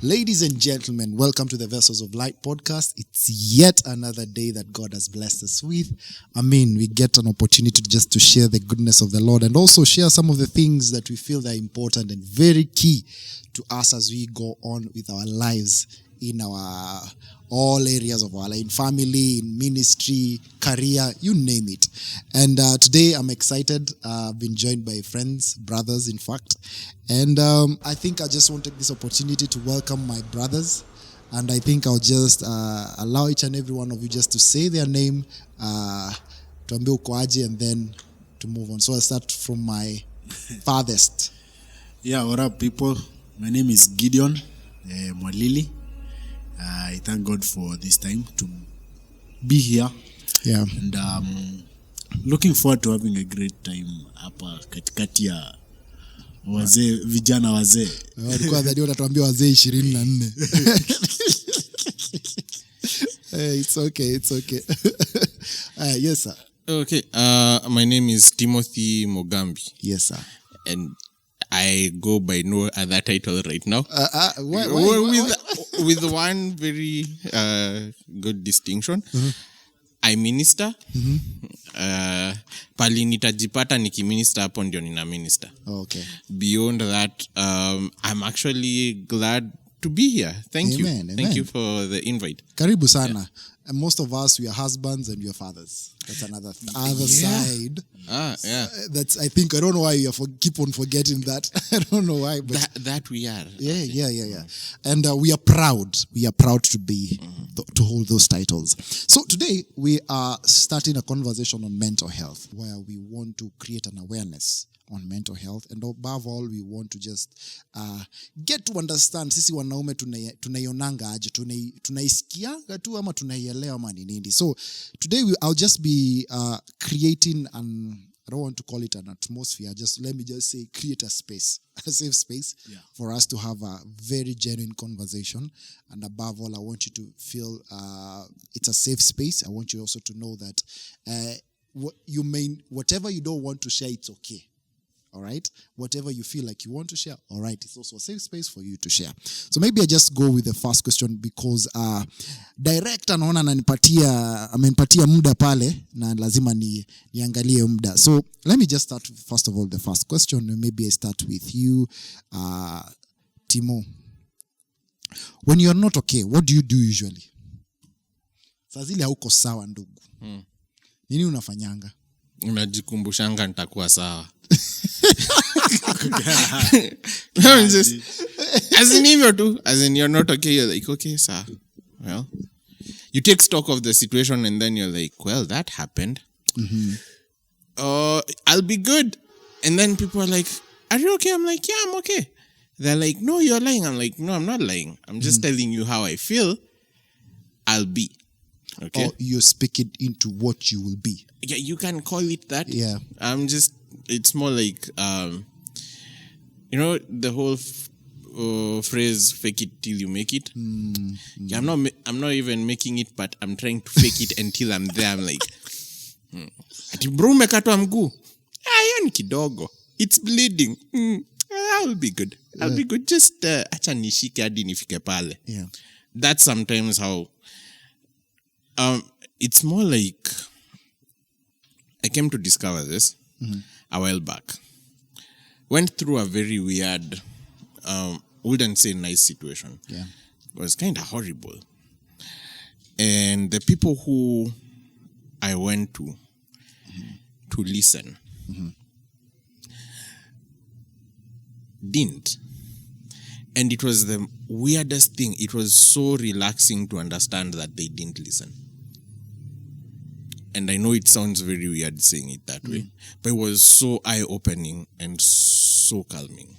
Ladies and gentlemen, welcome to the Vessels of Light podcast. It's yet another day that God has blessed us with. We get an opportunity to share the goodness of the Lord and also share some of the things that we feel are important and very key to us as we go on with our lives in our all areas of our life, in family, in ministry, career, you name it. And today I'm excited. I've been joined by friends, brothers, in fact. And I think I just want to take this opportunity to welcome my brothers. And I think I'll just allow each and every one of you just to say their name, tuambie uko aje, and then to move on. So I'll start from my farthest. Yeah, what up, people? My name is Gideon Mwalili. I thank God for this time to be here. Yeah. And looking forward to having a great time hapa katikati ya wazee, vijana wazee. Walikuwa dhani watatuambia wazee 24. Hey, it's okay. Yes, sir. Okay. My name is Timothy Mogambi. Yes, sir. And I go by no other title right now. Why? With one very good distinction. Mm-hmm. I minister. Mm-hmm. Pali nitajipata nikiminister hapo ndio nina minister. Okay. Beyond that, I'm actually glad to be here. Thank you. Amen. Thank you for the invite. Karibu sana. Yeah. And most of us, we are husbands and we are fathers. That's another side. Yeah. That's, I think, I don't know why you keep on forgetting that. I don't know why. But that we are. Yeah. And we are proud. We are proud to be, to hold those titles. So today, we are starting a conversation on mental health, where we want to create an awareness on mental health, and above all we want to just get to understand sisi wanaume tunaionanga aje, tunaisikianga tu ama tunaielewa ama ni nini. So today I'll just be creating I don't want to call it an atmosphere, let me say create a space, a safe space, for us to have a very genuine conversation. And above all, I want you to feel it's a safe space. I want you also to know that whatever you don't want to share, it's okay. All right. Whatever you feel like you want to share, all right, it's also a safe space for you to share. So maybe I just go with the first question because director naona amenipatia muda pale na lazima niangalie muda. So let me just start first of all the first question. Maybe I start with you, Timo. When you're not okay, what do you do usually? Saa zile hauko sawa ndugu. Nini unafanyanga? Unajikumbushanga nitakuwa sawa. As in you're not okay, you're like, okay, sir. Well, you take stock of the situation and then you're like, well, that happened. Mm-hmm. I'll be good. And then people are like, are you okay? I'm like, yeah, I'm okay. They're like, no, you're lying. I'm like, no, I'm not lying. I'm just telling you how I feel. I'll be. Okay. Or you speak it into what you will be. Yeah, you can call it that. Yeah. It's more like, the whole phrase, fake it till you make it. Yeah, I'm not even making it, but I'm trying to fake it until I'm there. I'm like, ati bro umekatwa mguu. Hiyo ni kidogo. It's bleeding. I'll be good. I'll be good. Just acha nishike hadi nifike pale. Yeah. That's sometimes how it's more like I came to discover this a while back. Went through a very weird, wouldn't say nice situation. Yeah. It was kind of horrible. And the people who I went to listen didn't. And it was the weirdest thing. It was so relaxing to understand that they didn't listen. And I know it sounds very weird saying it that way, but it was so eye-opening and so calming.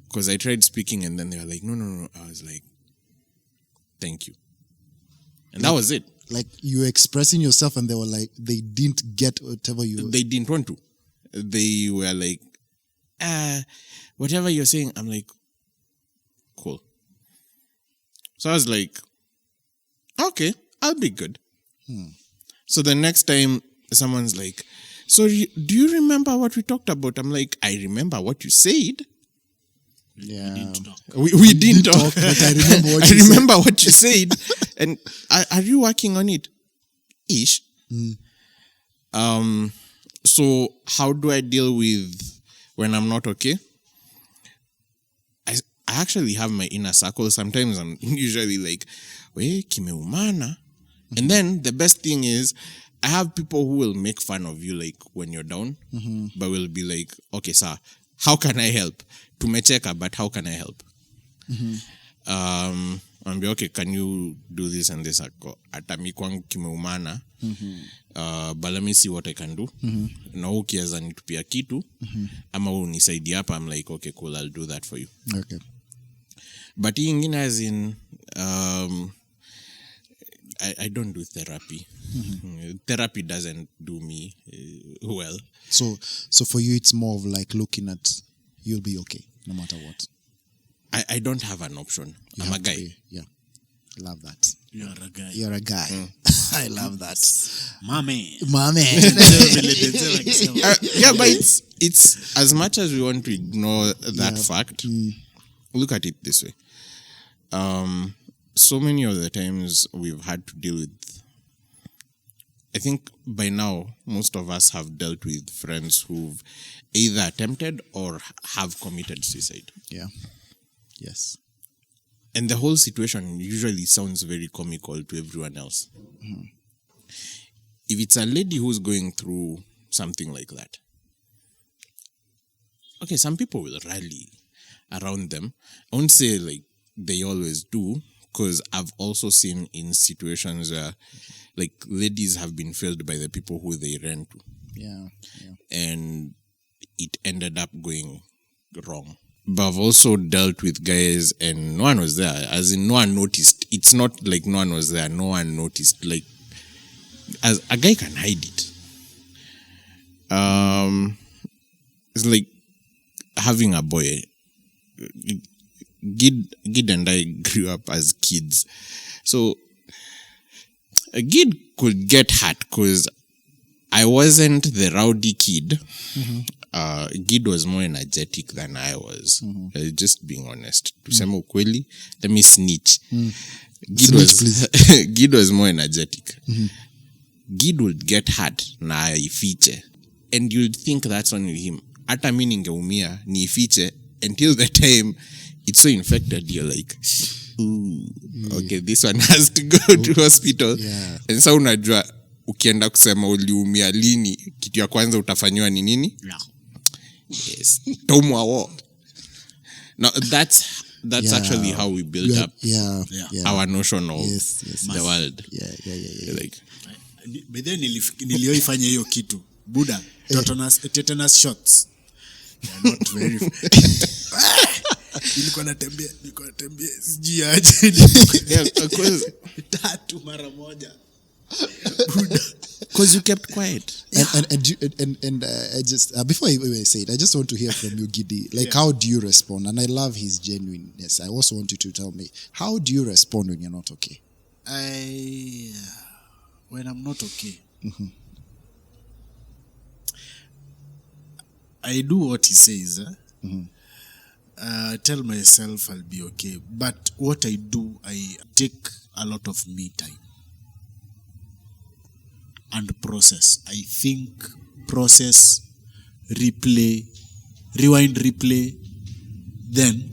Because I tried speaking and then they were like, no. I was like, thank you. And that was it. Like you were expressing yourself and they were like, they didn't get whatever you... They didn't want to. They were like, whatever you're saying. I'm like, cool. So I was like, okay, I'll be good. So the next time someone's like, so do you remember what we talked about? I'm like, I remember what you said. Yeah. We didn't talk. We didn't talk. But I remember what I you said. remember what you said. And are you working on it? Ish. So how do I deal with when I'm not okay? I actually have my inner circle. Sometimes I'm usually like, we kimeumana. And then the best thing is I have people who will make fun of you like when you're down, but will be like, okay, sir, how can I help? Tumecheka, but how can I help? And be okay, can you do this and this? Atami kwangu kimeumana. But let me see what I can do. Na ukiweza nitupia kitu ama unisaidia hapa, I'm like, okay, cool, I'll do that for you. Okay. But hii ingine as in I don't do therapy. Therapy doesn't do me well. So for you, it's more of like looking at you'll be okay no matter what. I don't have an option. I'm a guy. Yeah. Love that. You are a guy. You're a guy. I love that. My man. My man. Yeah, but it's as much as we want to ignore that fact, look at it this way. So many of the times we've had to deal with, I think by now, most of us have dealt with friends who've either attempted or have committed suicide. Yeah. Yes. And the whole situation usually sounds very comical to everyone else. If it's a lady who's going through something like that, okay, some people will rally around them. I won't say like they always do, because I've also seen in situations where like ladies have been failed by the people who they ran to. Yeah. And it ended up going wrong. But I've also dealt with guys and no one was there. As in, no one noticed. It's not like no one was there. No one noticed. Like, as a guy can hide it. It's like having a boy. Gid and I grew up as kids. So, a Gid could get hurt because I wasn't the rowdy kid. Gid was more energetic than I was. Just being honest. Tusema ukweli, let me snitch. Gid was more energetic. Gid would get hurt na ifiche. And you'd think that's only him. Hata mimi ningeumia ni ifiche until the time it's so infected, you're like, ooh, okay, this one has to go to hospital. Yeah. And so unajua ukienda kusema uliumia lini, kitu ya kwanza utafanywa ni nini? Yes. Tomwa wo. Now that's actually how we build up our notion of the world. Yeah. Like, But then nilioifanya hiyo kitu. Buddha, tetanus shots. They are not very nilikuwa natembea sijui aje. yeah, because 3 mara moja. you kept quiet. And I just before I say it, I just want to hear from you, Gidi. Like, how do you respond? And I love his genuineness. I also want you to tell me, how do you respond when you're not okay? When I'm not okay, I do what he says. Tell myself I'll be okay. But what I do, I take a lot of me time and process. I think, process, replay, rewind, replay, then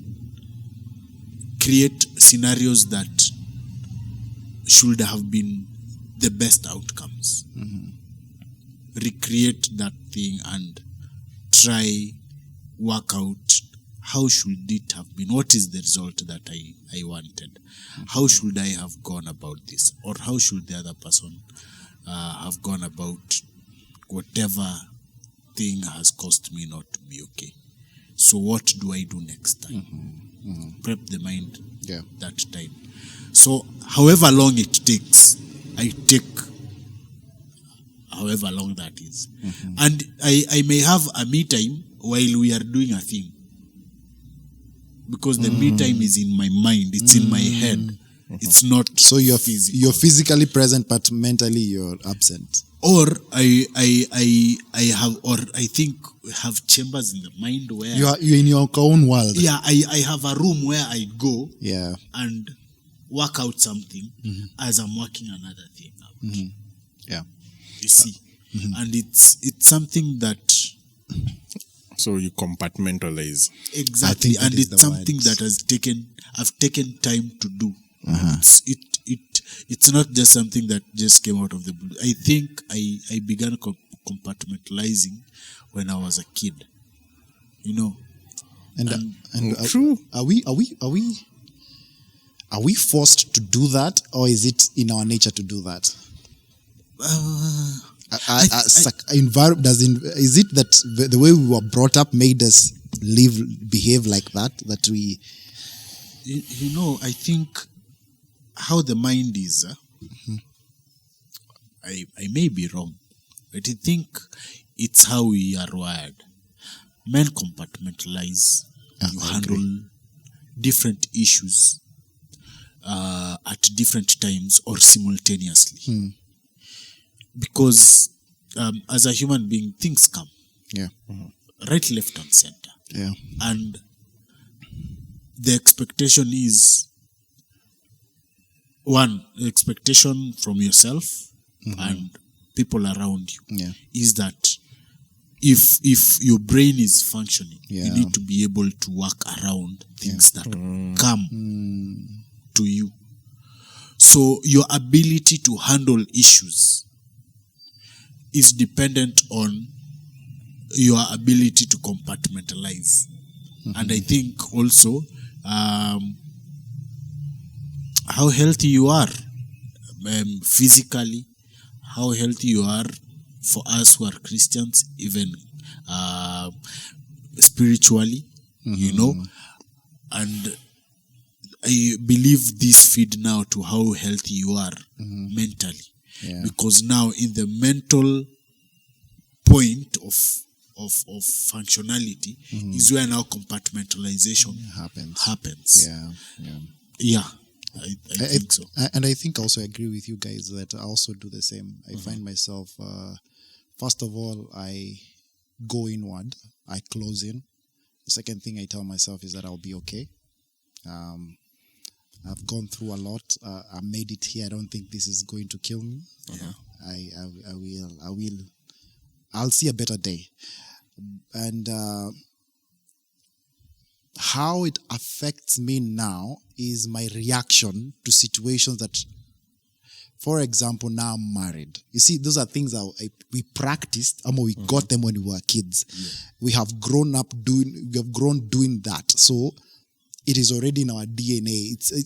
create scenarios that should have been the best outcomes. Recreate that thing and try work out how should it have been, what is the result that I wanted, how should I have gone about this, or how should the other person have gone about whatever thing has caused me not to be okay. So what do I do next time? Prep the mind that time. So however long it takes, I take however long that is. And I may have a me time while we are doing a thing. Because the me time is in my mind, it's in my head. It's not so you're physically present, but mentally you're absent. or I have, or I think have chambers in the mind where You're in your own world. yeah, I have a room where I go Yeah. and work out something as I'm working another thing out. Yeah. You see, and it's something that So you compartmentalize. exactly, that and is it's the something word. that I've taken time to do. It's not just something that just came out of the blue. I think I began compartmentalizing when I was a kid. You know, And True. Are we forced to do that, or is it in our nature to do that? Is it that the way we were brought up made us behave like that? That we, you know, I think how the mind is. I may be wrong, but I think it's how we are wired. Men compartmentalize. You I handle different issues at different times or simultaneously. Because as a human being, things come yeah, right, left, and center. yeah, And the expectation is one, expectation from yourself and people around you yeah, is that if your brain is functioning, Yeah. you need to be able to work around things that come to you. So your ability to handle issues is dependent on your ability to compartmentalize. And I think also how healthy you are physically, how healthy you are for us who are Christians, even spiritually, you know. And I believe this feed now to how healthy you are mentally. Yeah. Because now in the mental point of functionality is where now compartmentalization happens. yeah, yeah. Yeah, I think so. And I think also I agree with you guys that I also do the same. I find myself, first of all, I go inward, I close in. The second thing I tell myself is that I'll be okay. I've gone through a lot. I made it here. I don't think this is going to kill me. I'll see a better day. And how it affects me now is my reaction to situations that, for example, now I'm married. You see, those are things that we practiced, we got them when we were kids. Yeah. We have grown doing that. So it is already in our DNA. It's a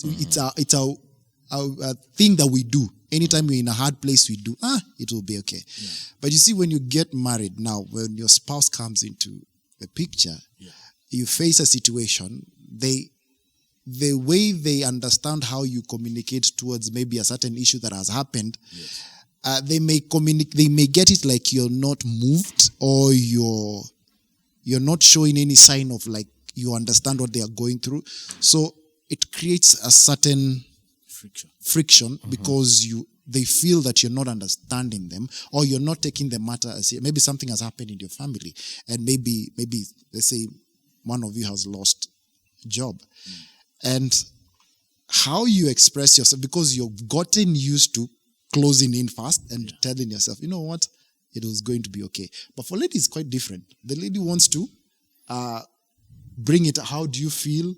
thing that we do. Anytime we're in a hard place, we do, it will be okay. Yeah. But you see, when you get married now, when your spouse comes into the picture, you face a situation, the way they understand how you communicate towards maybe a certain issue that has happened, they may get it like you're not moved, or you're not showing any sign of like you understand what they are going through. So it creates a certain friction because they feel that you're not understanding them, or you're not taking the matter as maybe something has happened in your family, and maybe let's say one of you has lost a job, and how you express yourself, because you've gotten used to closing in fast and telling yourself, you know what, it was going to be okay. But for ladies, it's quite different. The lady wants to bring it. How do you feel?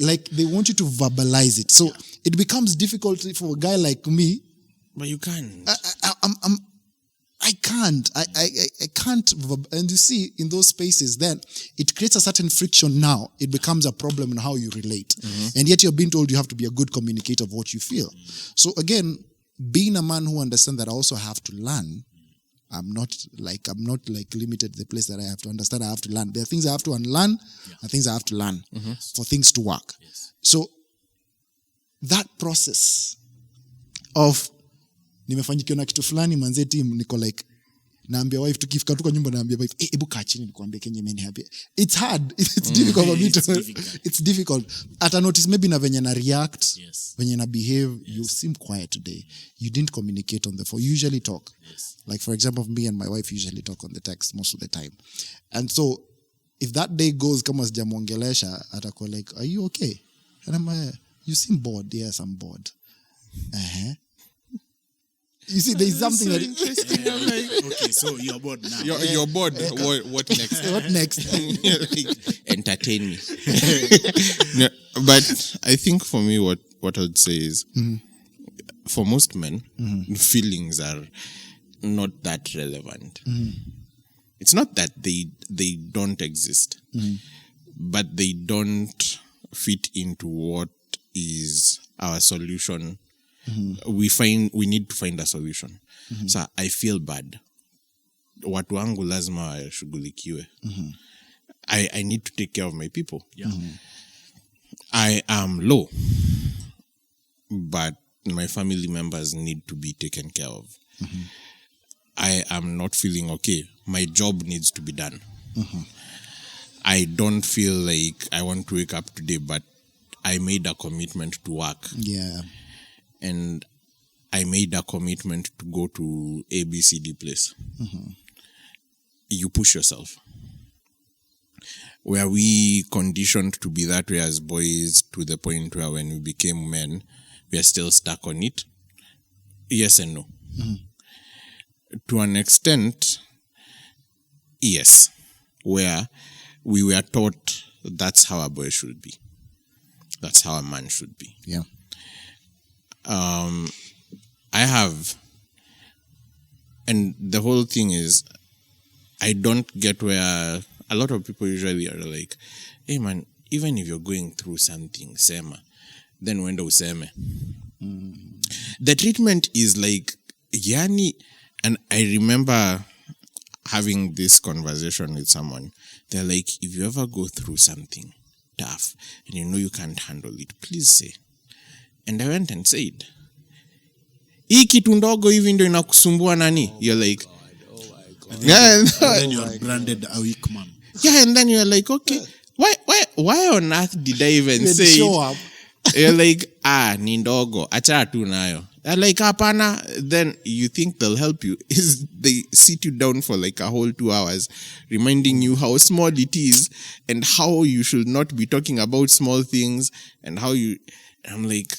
Like they want you to verbalize it. So it becomes difficult for a guy like me. But you can't. I can't. I can't. And you see, in those spaces, then it creates a certain friction. Now it becomes a problem in how you relate, and yet you're being told you have to be a good communicator of what you feel. So again, being a man who understands that I also have to learn. I'm not like limited to the place that I have to understand. I have to learn. There are things I have to unlearn and things I have to learn for things to work. Yes. So that process of nimefanyikiwa na kitu fulani manze team, niko like naambia wife tukifika tu kwa nyumba naambia wife hebu kaa chini nikwambie kenye imenihappy. It's hard. It's difficult for me to it's difficult. Ata notice maybe na venye na react, venye na behave, you seem quiet today. You didn't communicate on the phone. You usually talk. Like for example, me and my wife usually talk on the text most of the time. And so if that day goes kama sijamuongelesha atakuwa like, are you okay? And I'm like, you seem bored. Yes, I'm bored. You see, there's something so that interesting. I'm like, Okay, so you're bored now. you're bored. What next? what next? Entertain me. No, but I think for me, what I'd say is, for most men, feelings are not that relevant. It's not that they don't exist, but they don't fit into what is our solution. We need to find a solution. So I feel bad. Watu wangu lazima washughulikiwe. I need to take care of my people. I am low, but my family members need to be taken care of. I am not feeling okay. My job needs to be done. I don't feel like I want to wake up today, but I made a commitment to work. Yeah. And I made a commitment to go to ABCD place. You push yourself. Were we conditioned to be that way as boys to the point where when we became men, we are still stuck on it? Yes and no. To an extent, yes. Where we were taught that's how a boy should be. That's how a man should be. Yeah. I have, and the whole thing is, I don't get where a lot of people usually are like, hey man, even if you're going through something, sema, then wenda useme. The treatment is like, yani, and I remember having this conversation with someone. They're like, if you ever go through something tough and you know you can't handle it, please say. And I went and said, hii kitu ndogo hivi ndio inakusumbua nani? You're like, And then you're branded a weak man. Yeah, and then you're like, okay, why on earth did I even They say show it? up. You're like, ni ndogo, acha tu nayo. They're like, hapana. Then you think they'll help you. Is they sit you down for like a whole 2 hours, reminding you how small it is and how you should not be talking about small things and how you. I'm like,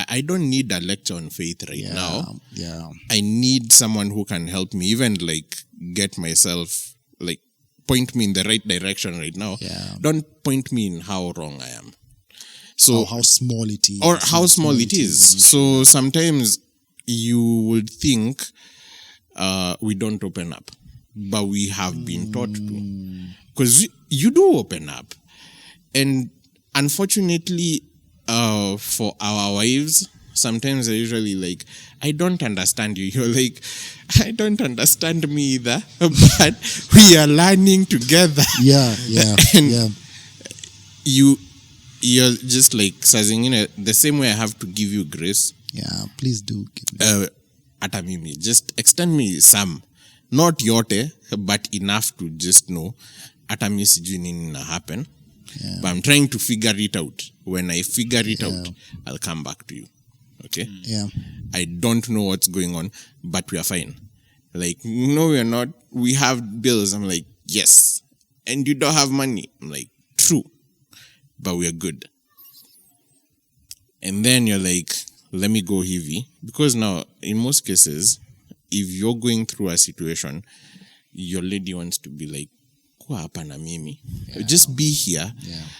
I don't need a lecture on faith right now. Yeah. I need someone who can help me, even like get myself, like point me in the right direction right now. Yeah. Don't point me in how wrong I am. So How small it is. or how small it is. So sometimes you would think we don't open up, but we have been taught to. Because you do open up. And unfortunately, for our wives, sometimes they're usually like, I don't understand you. You're like, I don't understand me either, but we are learning together. Yeah. And Yeah. You're just like, the same way I have to give you grace. Yeah. Please do. Give me. Ata mimi, just extend me some, not yote, but enough to just know. Ata mi sijui nini na happen. Yeah. But I'm trying to figure it out. When I figure it out, I'll come back to you. Okay? Yeah. I don't know what's going on, but we are fine. Like, no, we are not. We have bills. I'm like, yes. And you don't have money. I'm like, true. But we are good. And then you're like, let me go heavy. Because now, in most cases, if you're going through a situation, your lady wants to be like, kuwa hapa na mimi. Just be here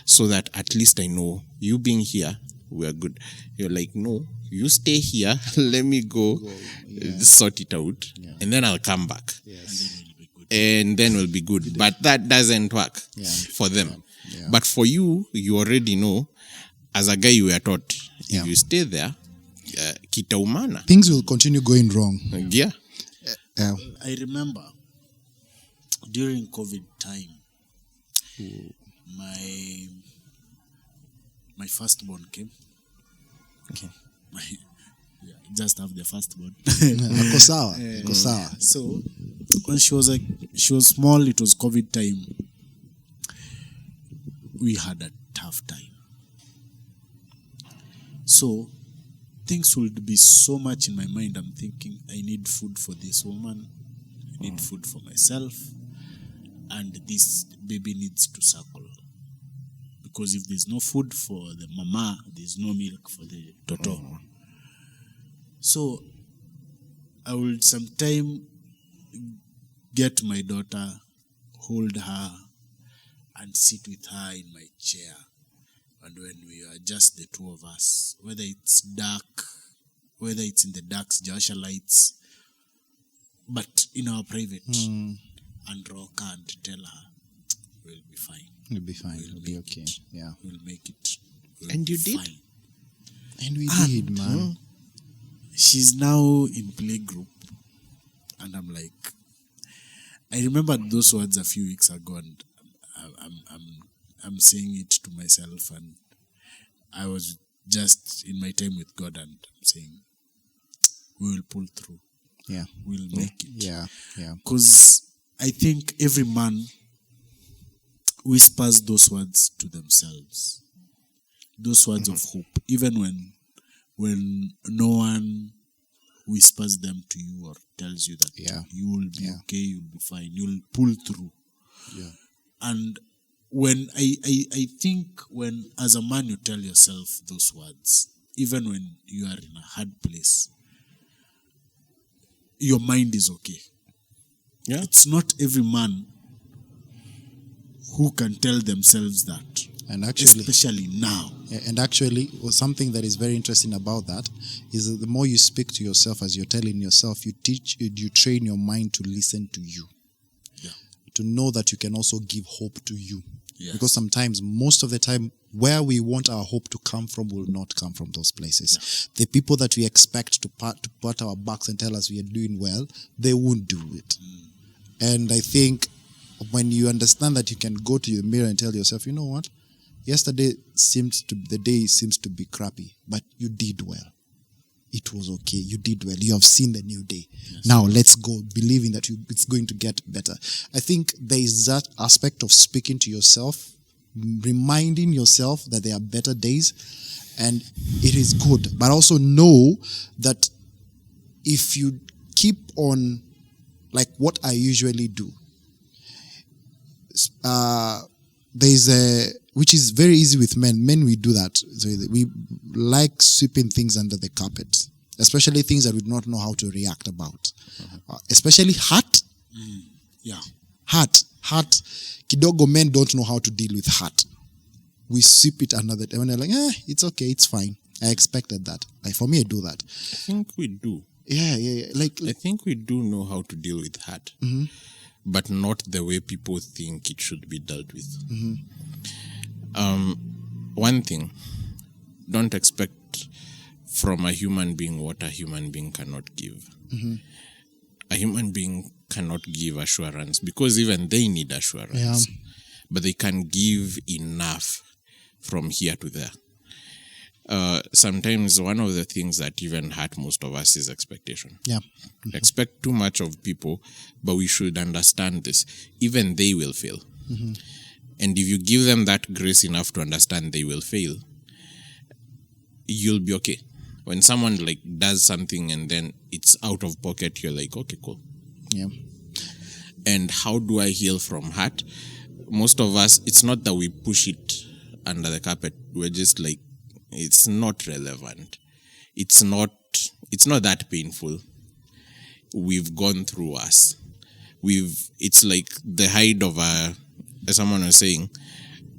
so that at least I know you being here, we are good. You're like, no, you stay here. Let me go sort it out. And then I'll come back. Yes. And then we'll be good. But that doesn't work for them. Yeah. But for you, you already know, as a guy you were taught, if you stay there, kitaumana. Things will continue going wrong. Yeah. Yeah. I remember during COVID time, my firstborn came. Okay. Just have the firstborn. Ako sawa. So when she was small, it was COVID time. We had a tough time. So things would be so much in my mind. I'm thinking, I need food for this woman, I need food for myself, and this baby needs to suckle. Because if there's no food for the mama, there's no milk for the toto. So I would sometime get my daughter, hold her, and sit with her in my chair. And when we are just the two of us, whether it's dark, whether it's in the dark Joshua lights, but in our private, and rock her and tell her, we'll be fine. It'll be fine. It'll be okay. Yeah. We'll make it. And you did? Fine. And we did, man. She's now in play group, and I'm like, I remembered those words a few weeks ago, and I'm saying it to myself, and I was just in my time with God, and I'm saying, we will pull through. Yeah. We'll make it. Yeah. Yeah. Because I think every man whispers those words to themselves, those words of hope, even when no one whispers them to you or tells you that you will be okay, you'll be fine, you'll pull through. Yeah. And when I think when as a man you tell yourself those words, even when you are in a hard place, your mind is okay. Yeah. It's not every man who can tell themselves that. And actually, especially now. And actually, something that is very interesting about that is that the more you speak to yourself, as you're telling yourself, you train your mind to listen to you. Yeah. To know that you can also give hope to you. Yes. Because sometimes, most of the time, where we want our hope to come from will not come from those places. Yeah. The people that we expect to pat our backs and tell us we are doing well, they won't do it. And I think when you understand that you can go to the mirror and tell yourself, you know what? Yesterday the day seems to be crappy, but you did well. It was okay. You did well. You have seen the new day. Yes. Now let's go, believing that it's going to get better. I think there is that aspect of speaking to yourself, reminding yourself that there are better days, and it is good. But also know that if you keep on, like what I usually do, which is very easy with men. Men, we do that. So we like sweeping things under the carpet, especially things that we do not know how to react about. Especially hurt. Yeah. Hurt. Kidogo, men don't know how to deal with hurt. We sweep it under the... When they're like, it's okay, it's fine. I expected that. Like, for me, I do that. I think we do. Yeah. Like I think we do know how to deal with hurt. Mm-hmm. But not the way people think it should be dealt with. Mm-hmm. One thing, don't expect from a human being what a human being cannot give. Mm-hmm. A human being cannot give assurance because even they need assurance. Yeah. But they can give enough from here to there. Sometimes one of the things that even hurt most of us is expectation. Yeah. Mm-hmm. Expect too much of people, but we should understand this. Even they will fail. Mm-hmm. And if you give them that grace enough to understand they will fail, you'll be okay. When someone like does something and then it's out of pocket, you're like, okay, cool. Yeah. And how do I heal from hurt? Most of us, it's not that we push it under the carpet. We're just like, it's not relevant. It's not that painful. We've gone through worse. It's like the hide of as someone was saying,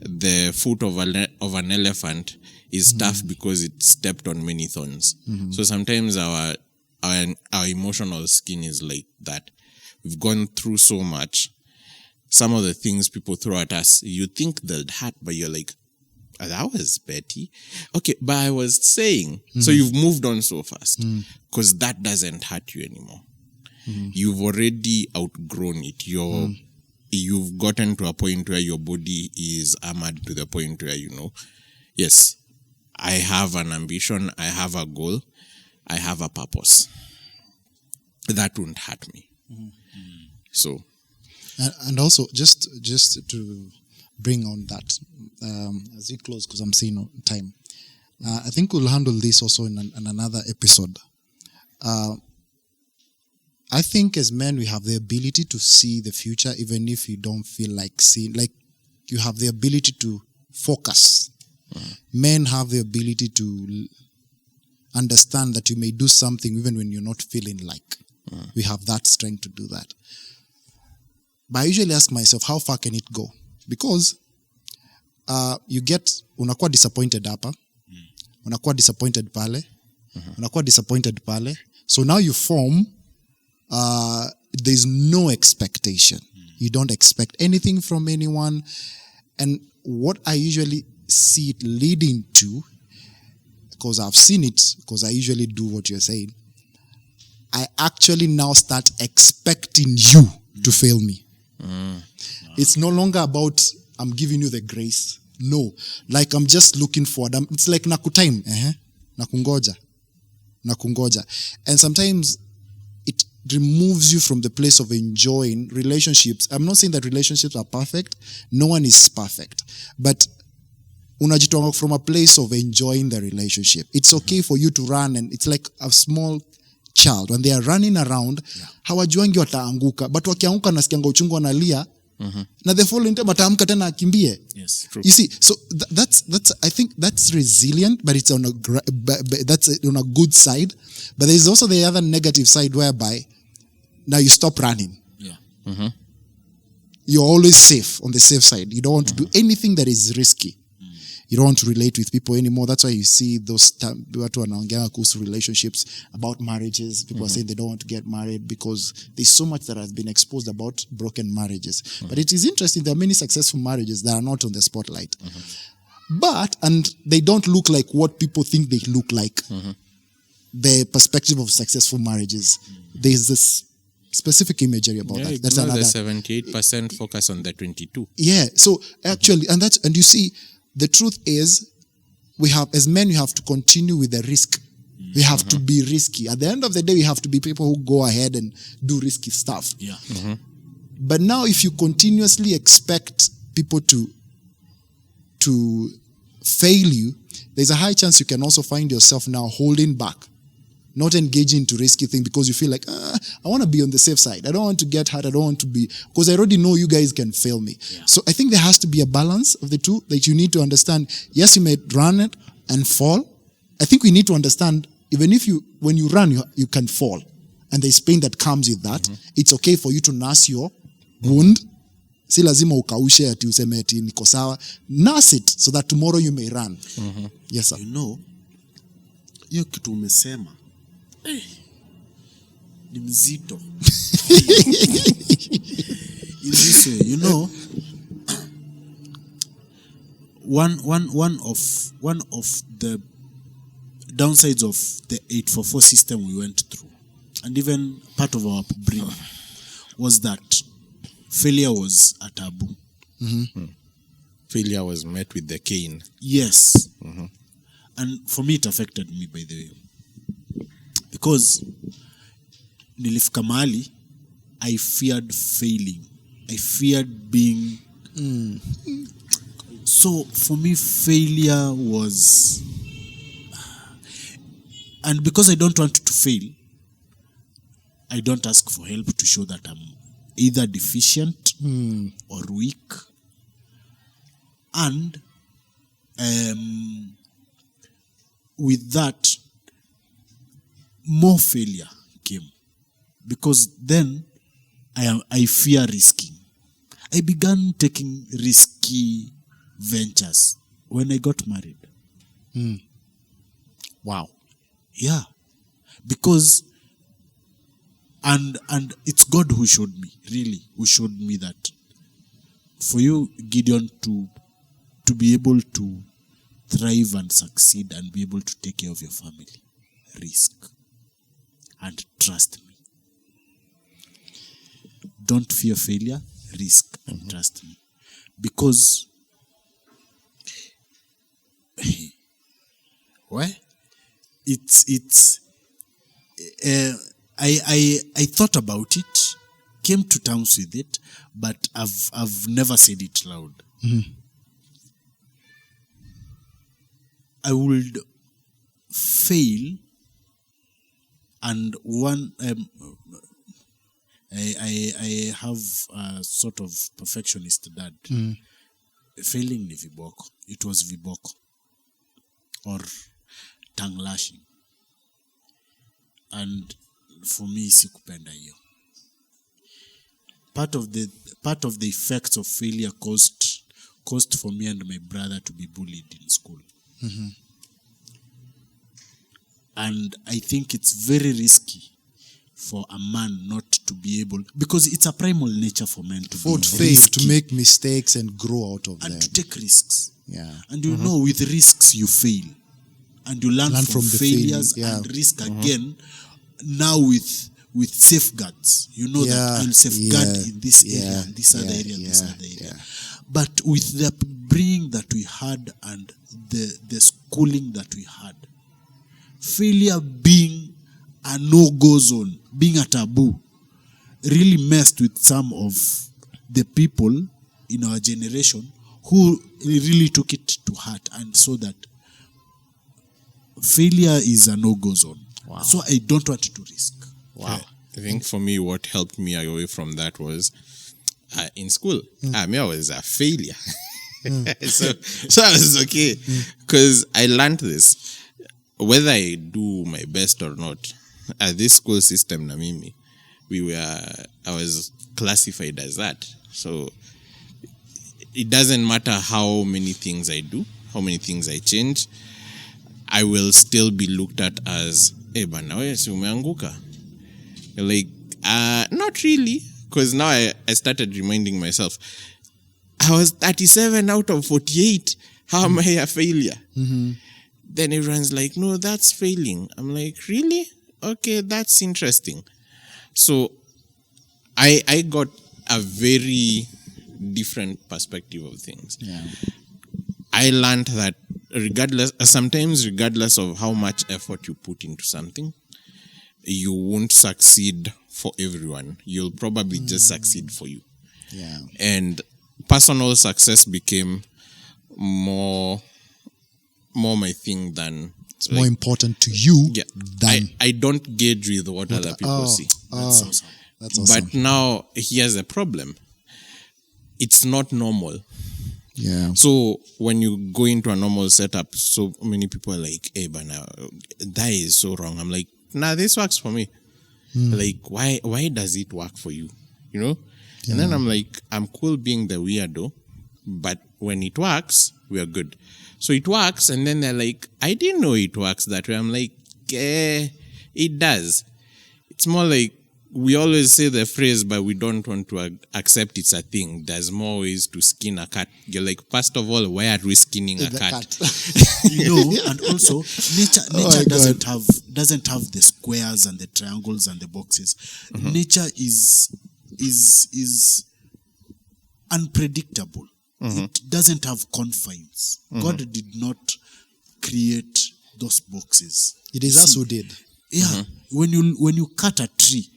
the foot of an elephant is tough because it stepped on many thorns. Mm-hmm. So sometimes our emotional skin is like that. We've gone through so much. Some of the things people throw at us, you think they'll hurt, but you're like, oh, that was petty. Okay, but I was saying, so you've moved on so fast because that doesn't hurt you anymore. Mm-hmm. You've already outgrown it. You've gotten to a point where your body is armored to the point where, yes, I have an ambition, I have a goal, I have a purpose. That won't hurt me. Mm-hmm. So And also, just to bring on that, as we close, because I'm seeing time, I think we'll handle this also in another episode. I think as men, we have the ability to see the future, even if you don't feel like seeing. Like, you have the ability to focus. Men have the ability to understand that you may do something even when you're not feeling like. We have that strength to do that. But I usually ask myself, how far can it go? Because unakuwa disappointed hapa, unakuwa disappointed pale, unakuwa disappointed pale. So now you form, there's no expectation. You don't expect anything from anyone. And what I usually see it leading to, because I've seen it, because I usually do what you're saying, I actually now start expecting you to fail me. It's no longer about I'm giving you the grace. No. Like I'm just looking forward. It's like nakutime. Nakungoja. And sometimes it removes you from the place of enjoying relationships. I'm not saying that relationships are perfect. No one is perfect. But unajitoa from a place of enjoying the relationship. It's okay for you to run, and it's like a small child when they are running around, hawajuangi wataanguka, but wakianguka nasikianga uchungu analia, na the following time ataamka tena akimbie. Yes, true. You see, so that's I think that's resilient, but it's on that's on a good side. But there's also the other negative side whereby now you stop running. Yeah. You're always safe, on the safe side. You don't want to do anything that is risky. You don't want to relate with people anymore. That's why you see those watu wanaongea kuhusu relationships, about marriages. People are saying they don't want to get married because there's so much that has been exposed about broken marriages. But it is interesting, there are many successful marriages that are not on the spotlight. And they don't look like what people think they look like. The perspective of successful marriages. There's this specific imagery about that. That's another another 78% focus on the 22. Yeah. So actually, and you see, the truth is, we have, as men, we have to continue with the risk. We have to be risky. At the end of the day, we have to be people who go ahead and do risky stuff. Yeah. But now, if you continuously expect people to fail you, there's a high chance you can also find yourself now holding back, not engaging into risky things because you feel like, I want to be on the safe side. I don't want to get hurt. I don't want to be, because I already know you guys can fail me. Yeah. So I think there has to be a balance of the two that you need to understand. Yes, you may run it and fall. I think we need to understand, even if when you run, you can fall. And there's pain that comes with that. It's okay for you to nurse your wound. Si lazima ukaushe ati useme ati niko sawa. Nurse it so that tomorrow you may run. Yes, sir. You know, hiyo kitu umesema ni mzito. In this way, you know, one of the downsides of the 844 system we went through, and even part of our upbringing, was that failure was a taboo. Failure was met with the cane. Yes. And for me, it affected me, by the way. Because nilifika mahali, I feared failing. I feared being... So, for me, failure was... And because I don't want to fail, I don't ask for help to show that I'm either deficient or weak. And with that, more failure came. Because then I fear risking. I began taking risky ventures when I got married. Wow. Yeah. Because and it's God who showed me, really, who showed me that for you, Gideon, to be able to thrive and succeed and be able to take care of your family, risk and trust me. Don't fear failure, risk and trust me. Because I thought about it, came to terms with it, but I've never said it loud. I would fail, and one I have a sort of perfectionist dad. Failing ni viboko. It was viboko or tongue lashing, and for me sikupenda hiyo. Part of the effects of failure caused for me and my brother to be bullied in school. And I think it's very risky for a man not to be able, because it's a primal nature for men to fail, risky, to make mistakes and grow out of them, and to take risks. Yeah. And you know, with risks you fail, and you learn from the failures and risk again. Now with safeguards, you know that I'll safeguard in this area, and this other area, this other area. But with the upbringing that we had and the schooling that we had, failure being a no-go zone, being a taboo, really messed with some of the people in our generation who really took it to heart and saw that failure is a no-go zone. Wow. So I don't want to risk. Wow. I think for me, what helped me away from that was in school. I was a failure. So I was okay. Because I learned this. Whether I do my best or not, at this school system, I was classified as that. So it doesn't matter how many things I do, how many things I change, I will still be looked at as, bana wewe si umeanguka. Like, not really. Because now I started reminding myself, I was 37 out of 48. How am I a failure? Then everyone's like, no, that's failing. I'm like, really? Okay, that's interesting. So I got a very different perspective of things. Yeah. I learned that sometimes regardless of how much effort you put into something, you won't succeed for everyone. You'll probably just succeed for you. Yeah. And personal success became more my thing than... It's more important to you than... I don't gauge with what other people see. That's awesome. That's awesome. But now, here's the problem. It's not normal. Yeah. So, when you go into a normal setup, so many people are like, but now, that is so wrong. I'm like, nah, this works for me. Like, why does it work for you? You know? Yeah. And then I'm like, I'm cool being the weirdo, but when it works, we are good. So it works, and then they're like, I didn't know it works that way. I'm like, it does. It's more like, we always say the phrase, but we don't want to accept it's a thing. There's more ways to skin a cat. You're like, first of all, why are we skinning a cat? And also, nature doesn't have the squares and the triangles and the boxes. Nature is unpredictable. It doesn't have confines. God did not create those boxes. It is us who did. Yeah. When you cut a tree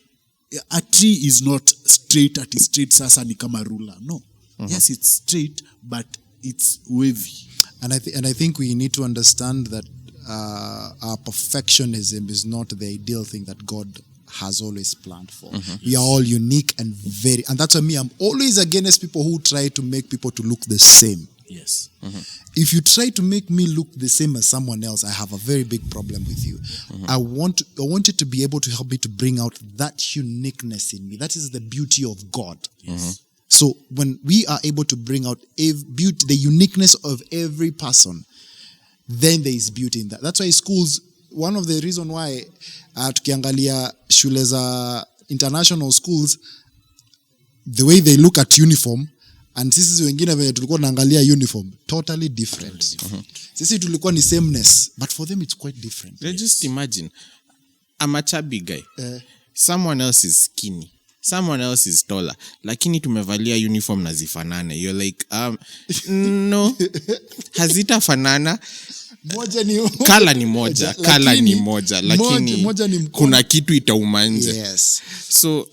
is not straight at its straight sasa ni kama ruler. No. Yes, it's straight, but it's wavy. And I think we need to understand that our perfectionism is not the ideal thing that God has always planned for. We are all unique and that's why I'm always against people who try to make people to look the same. Yes. If you try to make me look the same as someone else, I have a very big problem with you. I want you to be able to help me to bring out that uniqueness in me. That is the beauty of God. Yes. So when we are able to bring out beauty, the uniqueness of every person, then there is beauty in that. That's why schools, one of the reasons why tukiangalia shule za international schools, the way they look at uniform, and sisi wengine venye tulikuwa naangalia uniform, totally different. Sisi tulikuwa ni sameness, but for them it's quite different. Just imagine, I'm a chubby guy. Someone else is skinny. Someone else is taller. Lakini tumevalia uniform na zifanane. You're like, no. Hazita fanana. Kala ni moja. Kala ni moja. Lakini kuna kitu itauma nje. Yes. So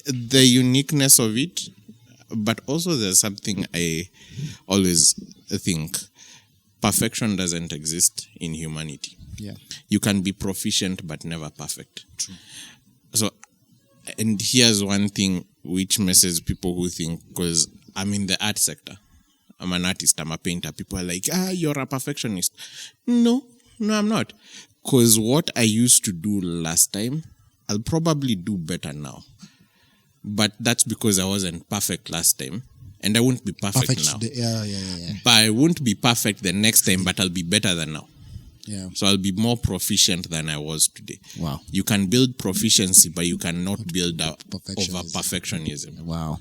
the uniqueness of it, but also there's something I always think: perfection doesn't exist in humanity. Yeah. You can be proficient but never perfect. True. So, and here's one thing which messes people who think, because I'm in the art sector, I'm an artist, I'm a painter. People are like, you're a perfectionist. No, I'm not. Because what I used to do last time, I'll probably do better now. But that's because I wasn't perfect last time. And I won't be perfect now. Yeah. But I won't be perfect the next time, but I'll be better than now. Yeah. So I'll be more proficient than I was today. Wow. You can build proficiency, but you cannot build over Perfectionism. perfectionism. Wow.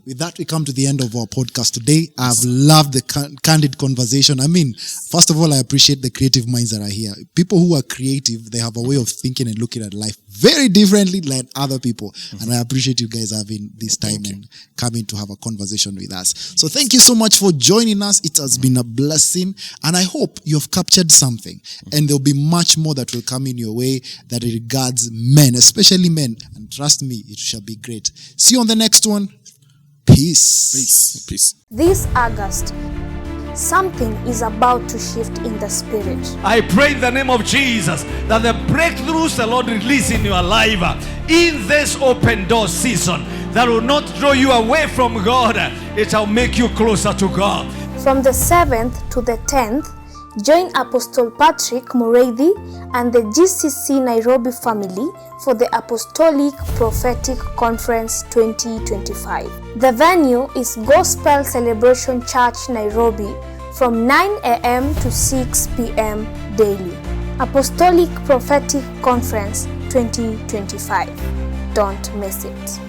With that, we come to the end of our podcast today. I've loved the candid conversation. I mean, first of all, I appreciate the creative minds that are here. People who are creative, they have a way of thinking and looking at life very differently than other people. And I appreciate you guys having this time and coming to have a conversation with us. So thank you so much for joining us. It has been a blessing. And I hope you have captured something. And there'll be much more that will come in your way that regards men, especially men. And trust me, it shall be great. See you on the next one. Peace. This August, something is about to shift in the spirit. I pray in the name of Jesus that the breakthroughs the Lord release in your life in this open door season that will not draw you away from God, it shall make you closer to God. From the 7th to the 10th, join Apostle Patrick Mureithi and the GCC Nairobi family for the Apostolic Prophetic Conference 2025. The venue is Gospel Celebration Church, Nairobi, from 9 a.m. to 6 p.m. daily. Apostolic Prophetic Conference 2025. Don't miss it.